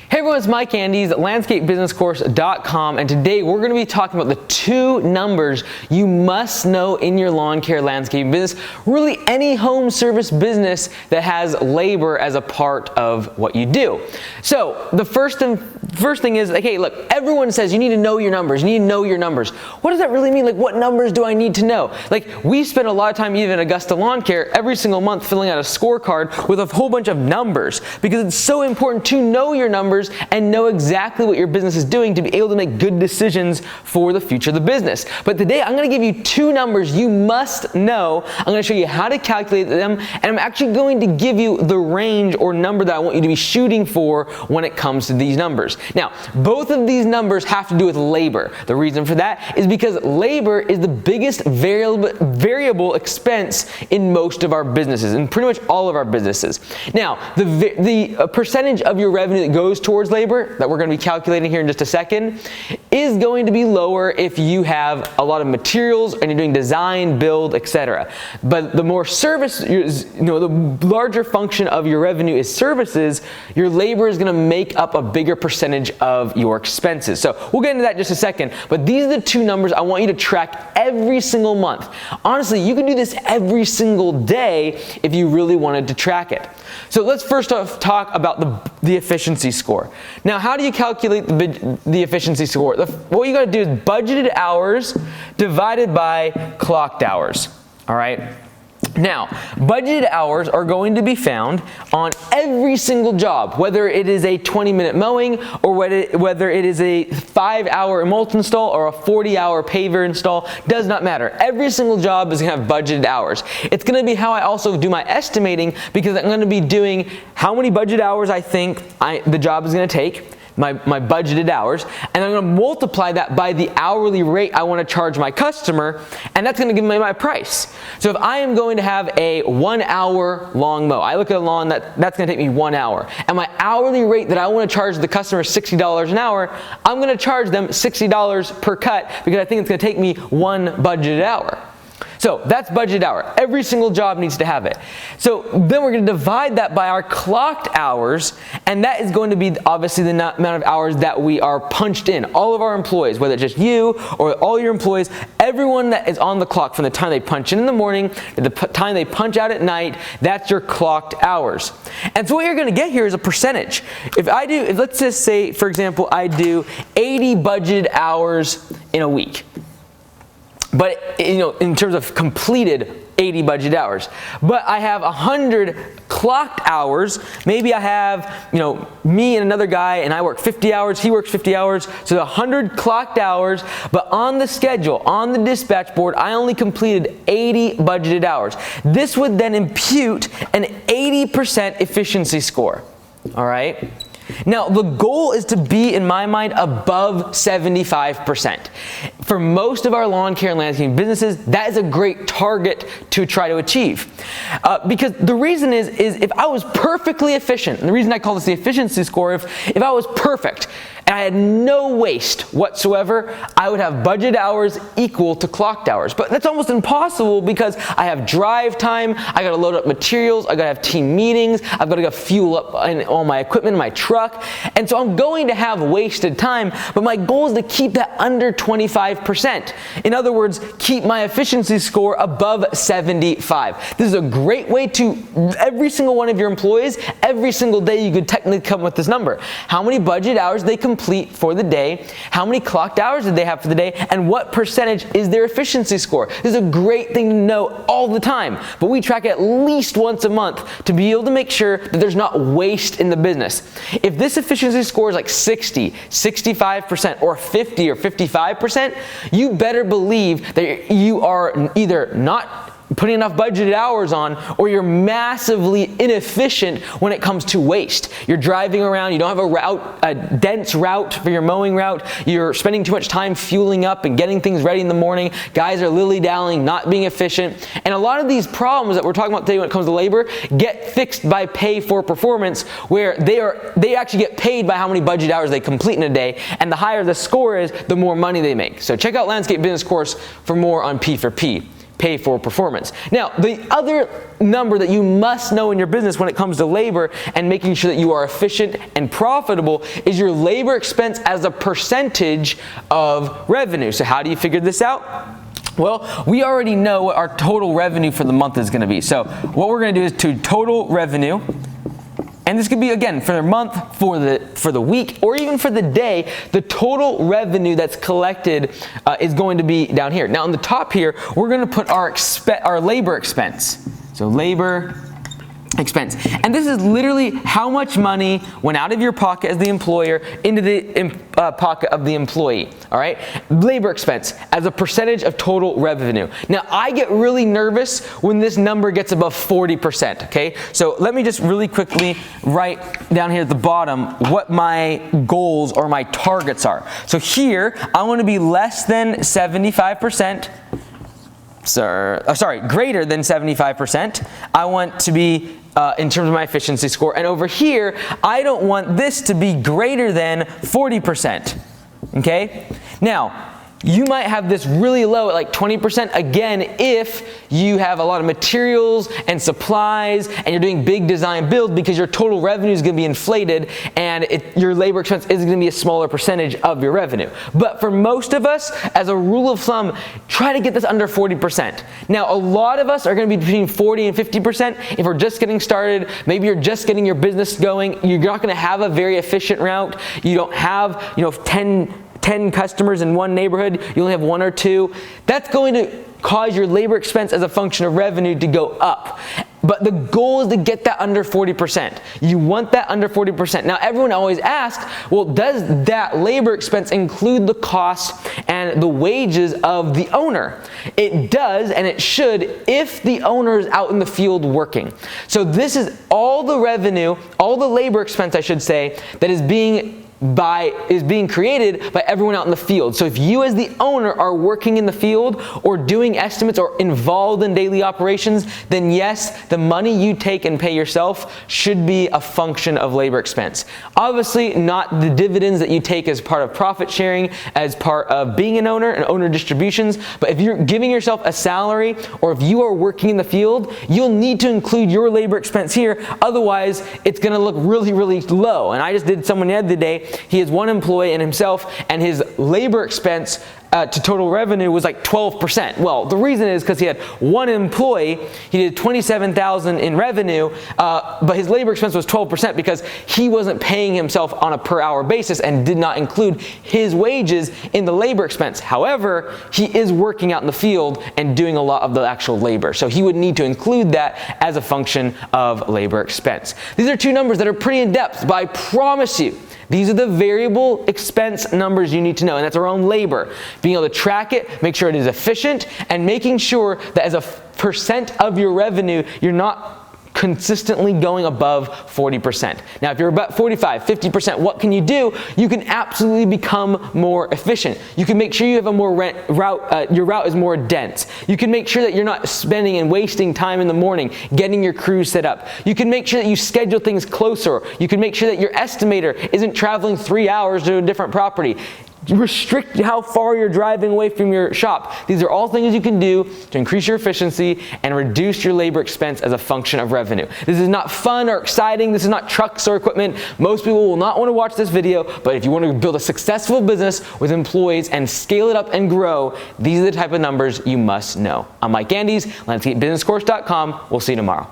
Hey everyone, it's Mike Andes, landscapebusinesscourse.com, and today we're going to be talking about the 2 numbers you must know in your lawn care landscape business, really any home service business that has labor as a part of what you do. So the first thing is, like, hey, look, everyone says you need to know your numbers, What does that really mean? Like, what numbers do I need to know? Like, we spend a lot of time even at Augusta Lawn Care every single month filling out a scorecard with a whole bunch of numbers, because it's so important to know your numbers and know exactly what your business is doing to be able to make good decisions for the future of the business. But today I'm going to give you 2 numbers you must know. I'm going to show you how to calculate them, and I'm actually going to give you the range or number that I want you to be shooting for when it comes to these numbers. Now, both of these numbers have to do with labor. The reason for that is because labor is the biggest variable expense in most of our businesses, and pretty much all of our businesses. Now, the percentage of your revenue that goes towards labor that we're going to be calculating here in just a second is going to be lower if you have a lot of materials and you're doing design, build, etc. But the more service, the larger function of your revenue is services, your labor is going to make up a bigger percentage of your expenses. So we'll get into that in just a second, but these are the 2 numbers I want you to track every single month. Honestly, you can do this every single day if you really wanted to track it. So let's first off talk about the efficiency score. Now, how do you calculate the efficiency score? What you got to do is budgeted hours divided by clocked hours. All right. Now, budgeted hours are going to be found on every single job, whether it is a 20-minute mowing or whether it is a 5-hour mulch install or a 40-hour paver install, does not matter. Every single job is going to have budgeted hours. It's going to be how I also do my estimating, because I'm going to be doing how many budget hours I think the job is going to take, my budgeted hours, and I'm going to multiply that by the hourly rate I want to charge my customer, and that's going to give me my price. So if I am going to have a 1-hour long mow, I look at a lawn that's going to take me 1 hour, and my hourly rate that I want to charge the customer $60 an hour, I'm going to charge them $60 per cut, because I think it's going to take me 1 budgeted hour. So that's budgeted hour. Every single job needs to have it. So then we're going to divide that by our clocked hours, and that is going to be obviously the amount of hours that we are punched in. All of our employees, whether it's just you or all your employees, everyone that is on the clock from the time they punch in the morning to the time they punch out at night, that's your clocked hours. And so what you're going to get here is a percentage. Let's just say, for example, I do 80 budgeted hours in a week. But, in terms of completed 80 budget hours. But I have 100 clocked hours. Maybe I have, me and another guy, and I work 50 hours, he works 50 hours, so 100 clocked hours, but on the schedule, on the dispatch board, I only completed 80 budgeted hours. This would then impute an 80% efficiency score, all right? Now, the goal is to be, in my mind, above 75%. For most of our lawn care and landscaping businesses, that is a great target to try to achieve. Because the reason is if I was perfectly efficient, and the reason I call this the efficiency score, if I was perfect and I had no waste whatsoever, I would have budget hours equal to clocked hours. But that's almost impossible, because I have drive time, I gotta load up materials, I gotta have team meetings, I've gotta go fuel up all my equipment in my truck, and so I'm going to have wasted time, but my goal is to keep that under 25%. In other words, keep my efficiency score above 75. This is a great way to, every single one of your employees, every single day you could technically come with this number. How many budget hours they complete for the day, how many clocked hours did they have for the day, and what percentage is their efficiency score. This is a great thing to know all the time, but we track it at least once a month to be able to make sure that there's not waste in the business. If this efficiency score is like 60, 65%, or 50 or 55%, you better believe that you are either not putting enough budgeted hours on, or you're massively inefficient when it comes to waste. You're driving around, you don't have a dense route for your mowing route, you're spending too much time fueling up and getting things ready in the morning, guys are lily-dallying, not being efficient, and a lot of these problems that we're talking about today when it comes to labor get fixed by pay for performance, where they actually get paid by how many budget hours they complete in a day, and the higher the score is, the more money they make. So check out Landscape Business Course for more on P for P. pay for performance. Now, the other number that you must know in your business when it comes to labor and making sure that you are efficient and profitable is your labor expense as a percentage of revenue. So how do you figure this out? Well, we already know what our total revenue for the month is going to be. So what we're going to do is to total revenue, and this could be, again, for the month, for the week, or even for the day, the total revenue that's collected is going to be down here. Now, on the top here, we're going to put our labor expense. So labor expense. And this is literally how much money went out of your pocket as the employer into the pocket of the employee, all right? Labor expense as a percentage of total revenue. Now, I get really nervous when this number gets above 40%, okay? So let me just really quickly write down here at the bottom what my goals or my targets are. So here, I want to be less than 75%. Greater than 75%. I want to be in terms of my efficiency score. And over here, I don't want this to be greater than 40%. Okay? Now, you might have this really low at like 20%, again, if you have a lot of materials and supplies and you're doing big design build, because your total revenue is going to be inflated and your labor expense is going to be a smaller percentage of your revenue. But for most of us, as a rule of thumb, try to get this under 40%. Now, a lot of us are going to be between 40 and 50%. If we're just getting started, maybe you're just getting your business going, you're not going to have a very efficient route. You don't have, 10 customers in one neighborhood, you only have 1 or 2. That's going to cause your labor expense as a function of revenue to go up. But the goal is to get that under 40%. You want that under 40%. Now, everyone always asks, well, does that labor expense include the cost and the wages of the owner? It does, and it should, if the owner is out in the field working. So this is all the revenue, all the labor expense, I should say, that is being created by everyone out in the field. So if you as the owner are working in the field or doing estimates or involved in daily operations, then yes, the money you take and pay yourself should be a function of labor expense. Obviously, not the dividends that you take as part of profit sharing, as part of being an owner and owner distributions, but if you're giving yourself a salary or if you are working in the field, you'll need to include your labor expense here. Otherwise, it's going to look really, really low. And I just did someone the other day. He has 1 employee and himself, and his labor expense to total revenue was like 12%. Well, the reason is because he had 1 employee, he did $27,000 in revenue, but his labor expense was 12% because he wasn't paying himself on a per hour basis and did not include his wages in the labor expense. However, he is working out in the field and doing a lot of the actual labor. So he would need to include that as a function of labor expense. These are 2 numbers that are pretty in depth, but I promise you, these are the variable expense numbers you need to know, and that's our own labor. Being able to track it, make sure it is efficient, and making sure that as a percent of your revenue, you're not consistently going above 40%. Now, if you're about 45, 50%, what can you do? You can absolutely become more efficient. You can make sure you have a more your route is more dense. You can make sure that you're not spending and wasting time in the morning getting your crews set up. You can make sure that you schedule things closer. You can make sure that your estimator isn't traveling 3 hours to a different property. Restrict how far you're driving away from your shop. These are all things you can do to increase your efficiency and reduce your labor expense as a function of revenue. This is not fun or exciting. This is not trucks or equipment. Most people will not want to watch this video, but if you want to build a successful business with employees and scale it up and grow, these are the type of numbers you must know. I'm Mike Andes, landscapebusinesscourse.com. We'll see you tomorrow.